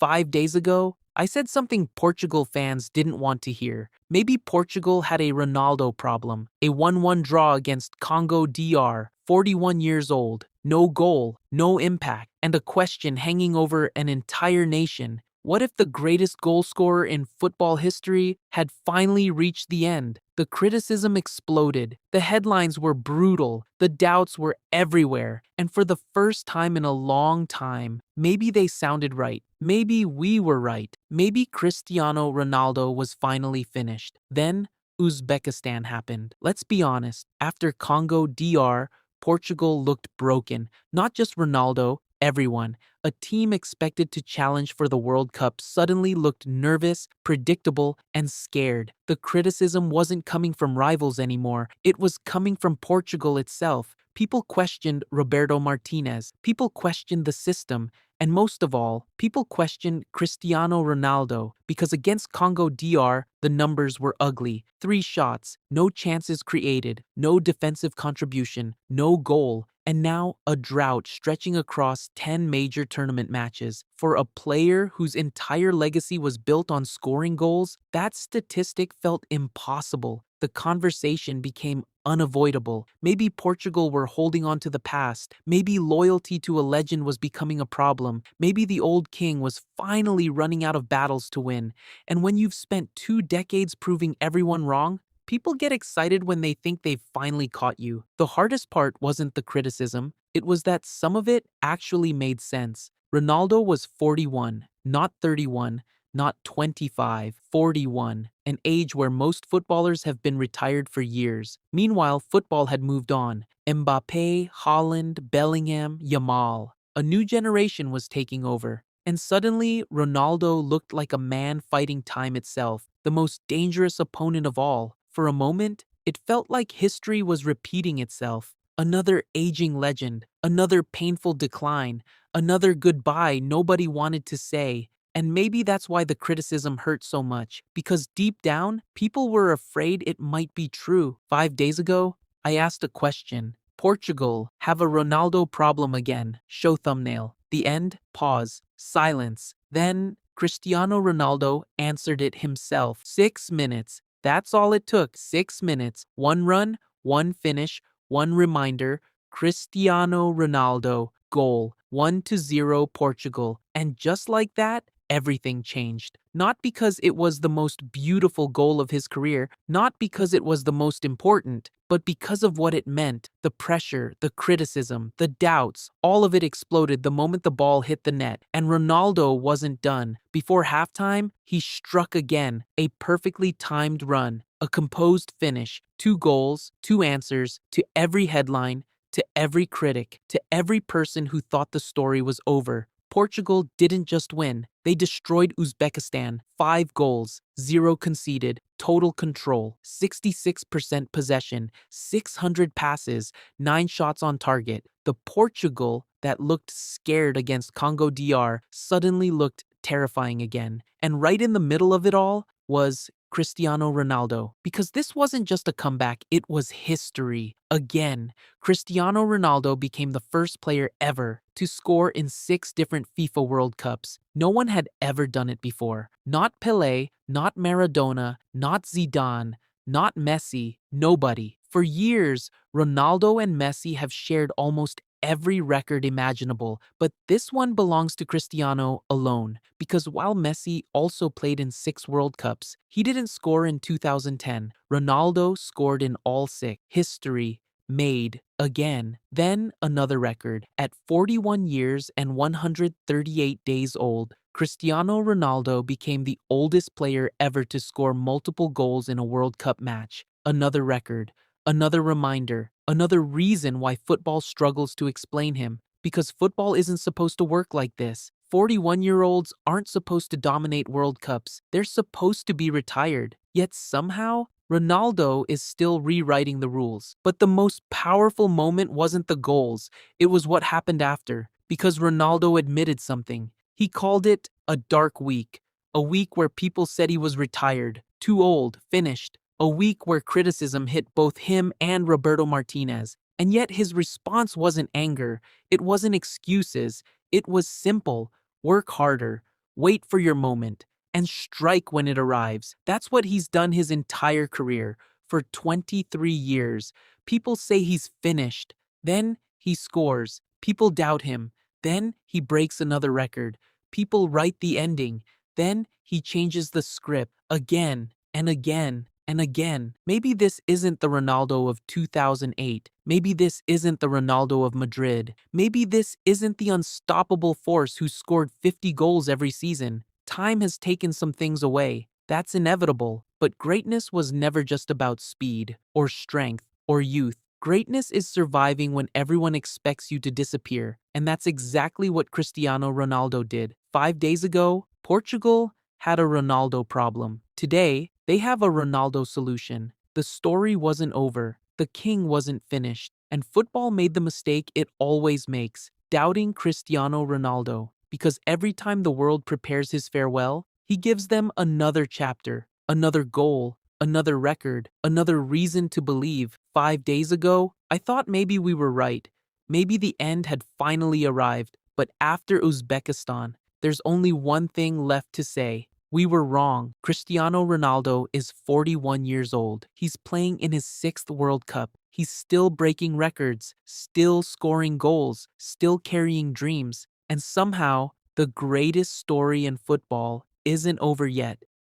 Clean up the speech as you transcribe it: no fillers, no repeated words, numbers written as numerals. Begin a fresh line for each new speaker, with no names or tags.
5 days ago, I said something Portugal fans didn't want to hear. Maybe Portugal had a Ronaldo problem, a 1-1 draw against Congo DR, 41 years old, no goal, no impact, and a question hanging over an entire nation. What if the greatest goal scorer in football history had finally reached the end? The criticism exploded, the headlines were brutal, the doubts were everywhere, and for the first time in a long time, maybe they sounded right. Maybe we were right. Maybe Cristiano Ronaldo was finally finished. Then, Uzbekistan happened. Let's be honest, after Congo DR, Portugal looked broken. Not just Ronaldo, everyone. A team expected to challenge for the World Cup suddenly looked nervous, predictable, and scared. The criticism wasn't coming from rivals anymore. It was coming from Portugal itself. People questioned Roberto Martinez. People questioned the system. And most of all, people questioned Cristiano Ronaldo because against Congo DR, the numbers were ugly. 3 shots, no chances created, no defensive contribution, no goal. And now a drought stretching across 10 major tournament matches. For a player whose entire legacy was built on scoring goals, that statistic felt impossible. The conversation became unavoidable. Maybe Portugal were holding on to the past. Maybe loyalty to a legend was becoming a problem. Maybe the old king was finally running out of battles to win. And when you've spent 2 decades proving everyone wrong, people get excited when they think they've finally caught you. The hardest part wasn't the criticism, it was that some of it actually made sense. Ronaldo was 41, not 31, not 25, 41, an age where most footballers have been retired for years. Meanwhile, football had moved on. Mbappe, Haaland, Bellingham, Yamal. A new generation was taking over. And suddenly, Ronaldo looked like a man fighting time itself, the most dangerous opponent of all. For a moment, it felt like history was repeating itself. Another aging legend, another painful decline, another goodbye nobody wanted to say. And maybe that's why the criticism hurt so much, because deep down, people were afraid it might be true. 5 days ago, I asked a question. Portugal have a Ronaldo problem again. Show thumbnail. The end, pause, silence. Then, Cristiano Ronaldo answered it himself. 6 minutes. That's all it took. 6 minutes. 1 run, 1 finish, 1 reminder. Cristiano Ronaldo, goal. 1-0 Portugal. And just like that, everything changed. Not because it was the most beautiful goal of his career, not because it was the most important, but because of what it meant. The pressure, the criticism, the doubts, all of it exploded the moment the ball hit the net. And Ronaldo wasn't done. Before halftime, he struck again, a perfectly timed run, a composed finish, 2 goals, 2 answers to every headline, to every critic, to every person who thought the story was over. Portugal didn't just win, they destroyed Uzbekistan. 5 goals, 0 conceded, total control, 66% possession, 600 passes, 9 shots on target. The Portugal that looked scared against Congo DR suddenly looked terrifying again. And right in the middle of it all was Cristiano Ronaldo. Because this wasn't just a comeback, it was history. Again, Cristiano Ronaldo became the first player ever to score in 6 different FIFA World Cups. No one had ever done it before. Not Pelé, not Maradona, not Zidane, not Messi, nobody. For years, Ronaldo and Messi have shared almost every record imaginable, but this one belongs to Cristiano alone, because while Messi also played in 6 World Cups, he didn't score in 2010. Ronaldo scored in all 6. History made again. Then another record. At 41 years and 138 days old, Cristiano Ronaldo became the oldest player ever to score multiple goals in a World Cup match. Another record. Another reminder, another reason why football struggles to explain him, because football isn't supposed to work like this. 41-year-olds aren't supposed to dominate World Cups. They're supposed to be retired. Yet somehow, Ronaldo is still rewriting the rules. But the most powerful moment wasn't the goals. It was what happened after, because Ronaldo admitted something. He called it a dark week, a week where people said he was retired, too old, finished. A week where criticism hit both him and Roberto Martinez. And yet his response wasn't anger, it wasn't excuses, it was simple. Work harder, wait for your moment, and strike when it arrives. That's what he's done his entire career. For 23 years, people say he's finished. Then he scores. People doubt him. Then he breaks another record. People write the ending. Then he changes the script again and again and again. Maybe this isn't the Ronaldo of 2008. Maybe this isn't the Ronaldo of Madrid. Maybe this isn't the unstoppable force who scored 50 goals every season. Time has taken some things away. That's inevitable. But greatness was never just about speed, or strength, or youth. Greatness is surviving when everyone expects you to disappear. And that's exactly what Cristiano Ronaldo did. 5 days ago, Portugal had a Ronaldo problem. Today, they have a Ronaldo solution. The story wasn't over. The king wasn't finished. And football made the mistake it always makes, doubting Cristiano Ronaldo. Because every time the world prepares his farewell, he gives them another chapter, another goal, another record, another reason to believe. 5 days ago, I thought maybe we were right. Maybe the end had finally arrived. But after Uzbekistan, there's only one thing left to say. We were wrong. Cristiano Ronaldo is 41 years old. He's playing in his 6th World Cup. He's still breaking records, still scoring goals, still carrying dreams. And somehow, the greatest story in football isn't over yet.